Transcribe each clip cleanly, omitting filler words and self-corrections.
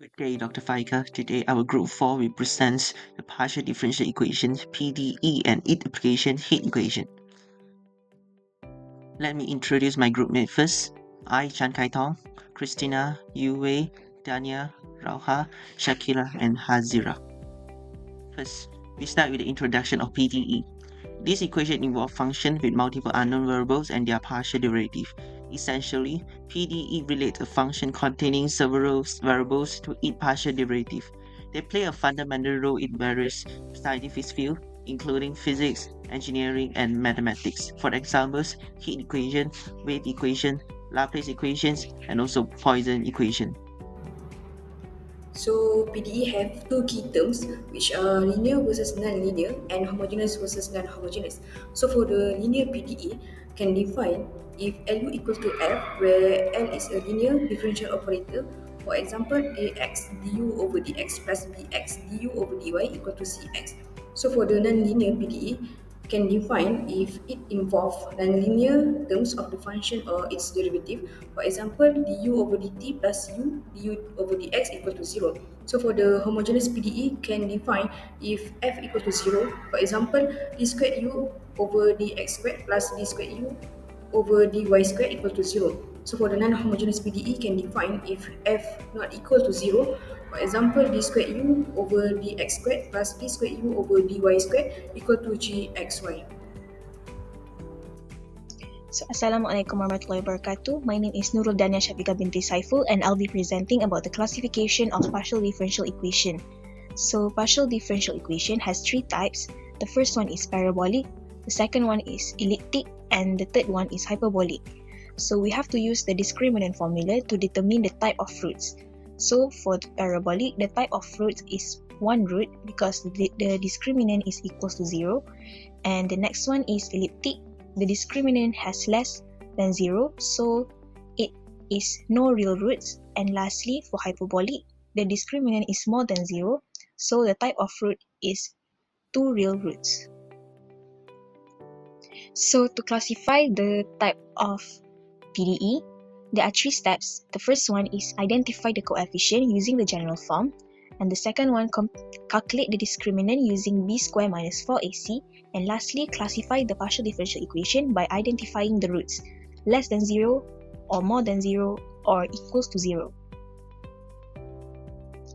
Good day, Dr. Faika. Today, our Group 4 represents the partial differential equation PDE and its application heat equation. Let me introduce my groupmate first. I, Chan Kai Tong, Christina, Yue, Dania, Rauha, Shakira, and Hazira. First, we start with the introduction of PDE. This equation involves functions with multiple unknown variables and their partial derivative. Essentially, PDE relates a function containing several variables to its partial derivative. They play a fundamental role in various scientific fields, including physics, engineering, and mathematics. For examples, heat equation, wave equation, Laplace equations, and also Poisson equation. So PDE have two key terms which are linear versus non-linear and homogeneous versus non-homogeneous. So for the linear PDE can define if LU equals to F where L is a linear differential operator. For example, AX du over dx plus BX du over dy equal to CX. So for the non-linear PDE can define if it involves nonlinear terms of the function or its derivative. For example, du over dt plus u du over dx equal to 0. So for the homogeneous PDE can define if f equal to 0. For example, d squared u over dx squared plus d squared u over dy squared equal to 0. So for the non-homogeneous PDE can define if f not equal to 0. For example, d squared u over dx squared plus d squared u over dy squared equal to gxy. So, Assalamualaikum warahmatullahi wabarakatuh. My name is Nurul Dania Syafiqah binti Saiful and I'll be presenting about the classification of partial differential equation. So, partial differential equation has three types. The first one is parabolic, the second one is elliptic, and the third one is hyperbolic. So, we have to use the discriminant formula to determine the type of fruits. So, for the parabolic, the type of fruits is one root because the discriminant is equals to 0. And the next one is elliptic. The discriminant has less than 0, so it is no real roots. And lastly, for hyperbolic, the discriminant is more than 0, so the type of root is two real roots. So to classify the type of PDE, there are three steps. The first one is identify the coefficient using the general form. And the second one, calculate the discriminant using b squared minus 4ac. And lastly, classify the partial differential equation by identifying the roots, less than 0, or more than 0, or equals to 0.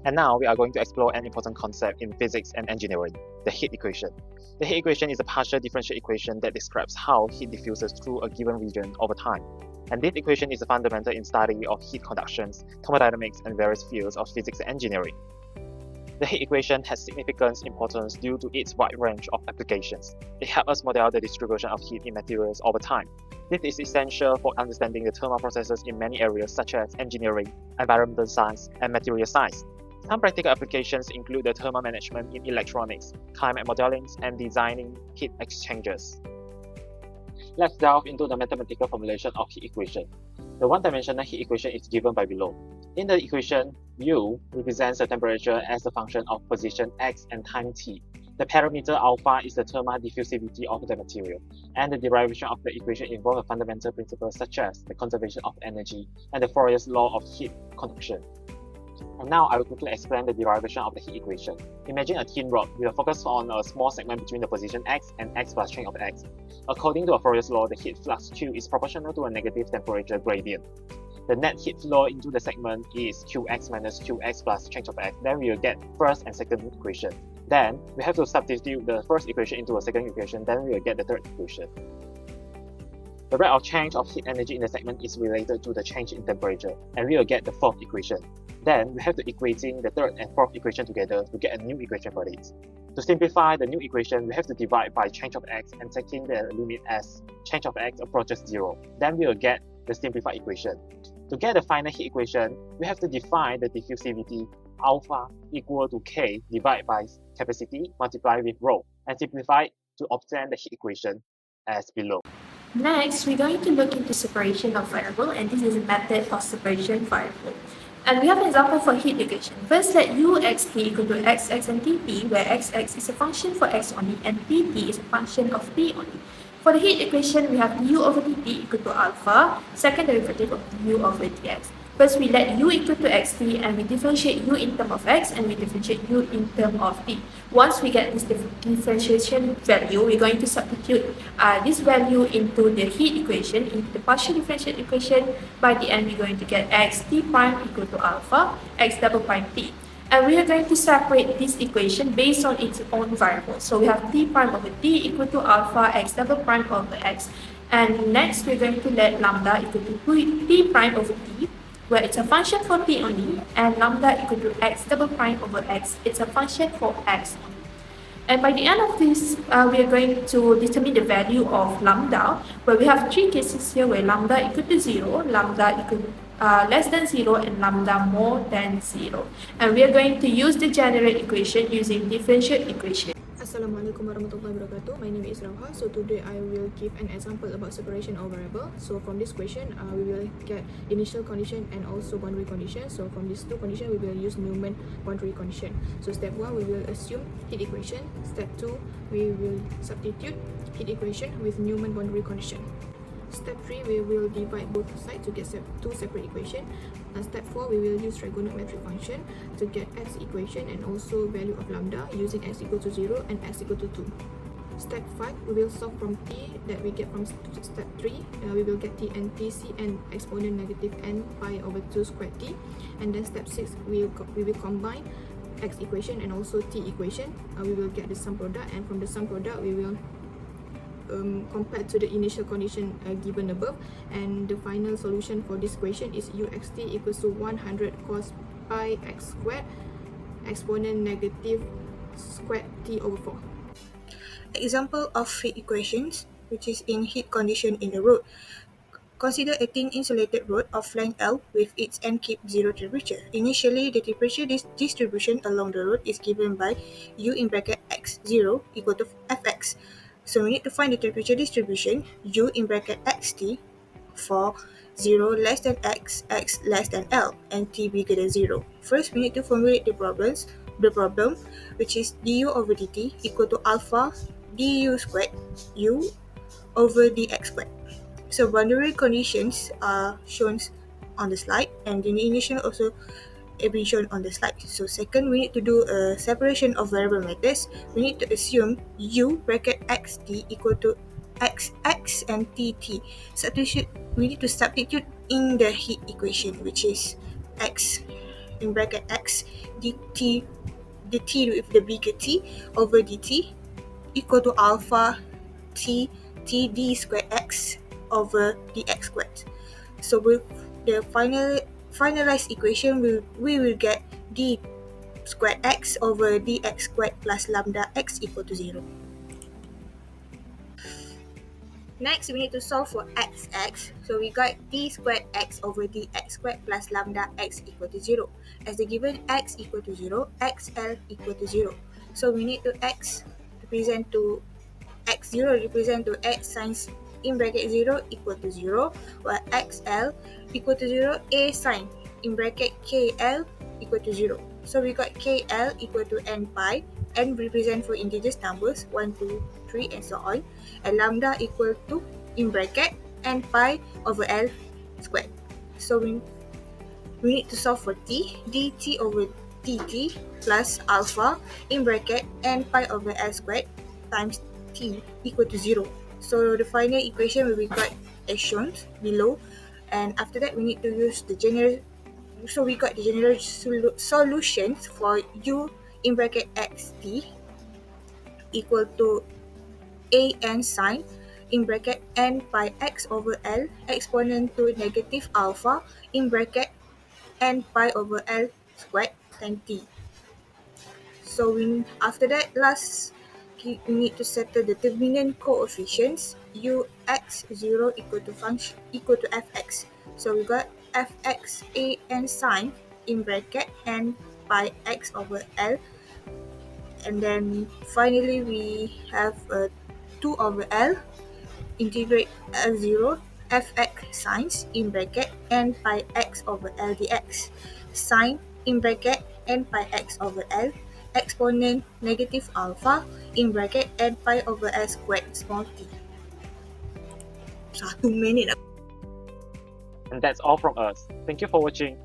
And now we are going to explore an important concept in physics and engineering, the heat equation. The heat equation is a partial differential equation that describes how heat diffuses through a given region over time. And this equation is a fundamental in study of heat conductions, thermodynamics, and various fields of physics and engineering. The heat equation has significant importance due to its wide range of applications. It helps us model the distribution of heat in materials over time. This is essential for understanding the thermal processes in many areas such as engineering, environmental science, and material science. Some practical applications include the thermal management in electronics, climate modeling, and designing heat exchangers. Let's delve into the mathematical formulation of heat equation. The one-dimensional heat equation is given by below. In the equation, U represents the temperature as a function of position x and time t. The parameter alpha is the thermal diffusivity of the material, and the derivation of the equation involves a fundamental principle such as the conservation of energy and the Fourier's law of heat conduction. And now I will quickly explain the derivation of the heat equation. Imagine a thin rod with a focus on a small segment between the position x and x plus change of x. According to a Fourier's law, the heat flux Q is proportional to a negative temperature gradient. The net heat flow into the segment is Qx minus Qx plus change of x. Then we will get first and second equation. Then we have to substitute the first equation into a second equation. Then we will get the third equation. The rate of change of heat energy in the segment is related to the change in temperature, and we will get the fourth equation. Then we have to equating the third and fourth equation together to get a new equation for this. To simplify the new equation, we have to divide by change of x and taking the limit as change of x approaches 0. Then we will get the simplified equation. To get the final heat equation, we have to define the diffusivity alpha equal to K divided by capacity multiplied with rho and simplify to obtain the heat equation as below. Next, we're going to look into separation of variable, and this is a method for separation variable. And we have an example for heat equation. First, let uxt equal to xx and tp, where xx is a function for x only and pt is a function of p only. For the heat equation, we have du over dt equal to alpha, second derivative of du over dx. First, we let u equal to xt and we differentiate u in terms of x and we differentiate u in terms of t. Once we get this differentiation value, we're going to substitute this value into the heat equation, into the partial differential equation. By the end, we're going to get x t prime equal to alpha x double prime t. And we are going to separate this equation based on its own variables. So we have t prime over t equal to alpha x double prime over x. And next, we're going to let lambda equal to t prime over t, where it's a function for t only, and lambda equal to x double prime over x. It's a function for x only. And by the end of this, we are going to determine the value of lambda, where we have three cases here where lambda equal to 0, lambda equal less than 0, and lambda more than 0. And we are going to use the general equation using differential equation. Assalamualaikum warahmatullahi wabarakatuh. My name is Rauha. So today I will give an example about separation of variable. So from this question, we will get initial condition and also boundary condition. So from these two conditions, we will use Newman boundary condition. So step 1, we will assume heat equation. Step 2, we will substitute heat equation with Newman boundary condition. Step 3, we will divide both sides to get two separate equations. Step 4, we will use trigonometric function to get x equation and also value of lambda using x equal to 0 and x equal to 2. Step 5, we will solve from t that we get from step 3. We will get t and t, c and exponent negative n pi over 2 squared t. And then step 6, we will combine x equation and also t equation. We will get the sum product, and from the sum product, we will compared to the initial condition given above, and the final solution for this equation is uxt equals to 100 cos pi x squared exponent negative squared t over 4. Example of heat equations, which is in heat condition in the road. Consider a thin insulated rod of length L with its end keep 0 temperature. Initially, the temperature distribution along the road is given by U in bracket x0 equal to Fx. So we need to find the temperature distribution U in bracket xt for 0 less than x, x less than L, and t bigger than 0. First, we need to formulate the problem, which is du over dt equal to alpha du squared u over dx squared. So boundary conditions are shown on the slide, and the initial also been shown on the slide. So second, we need to do a separation of variable methods. We need to assume u bracket xt equal to xx and tt. We need to substitute in the heat equation, which is x in bracket x dt with the bigger t over dt equal to alpha t d squared x over dx squared. So with the finalized equation, we will get d squared x over dx squared plus lambda x equal to 0. Next, we need to solve for xx. So we got d squared x over dx squared plus lambda x equal to 0. As the given x equal to 0, xl equal to 0. So we need to x0 represent to x signs in bracket 0 equal to 0, while xl equal to 0, a sign in bracket kl equal to 0. So we got kl equal to n pi, n represent for integers numbers 1, 2, 3 and so on, and lambda equal to in bracket n pi over l squared. So we need to solve for t, dt over dt plus alpha in bracket n pi over l squared times t equal to 0. So the final equation will be got as shown below, and after that we need to use the general. So we got the general solutions for u in bracket xt equal to a n sine in bracket n pi x over l exponent to negative alpha in bracket n pi over l squared times t. So after that, we need to settle the determinant coefficients ux0 equal to fx. So we got fx a n sine in bracket n pi x over l, and then finally we have 2 over l integrate l0 fx sines in bracket n pi x over l dx sine in bracket n pi x over l exponent negative alpha in bracket n pi over l squared small t. 1 minit And that's all from us. Thank you for watching.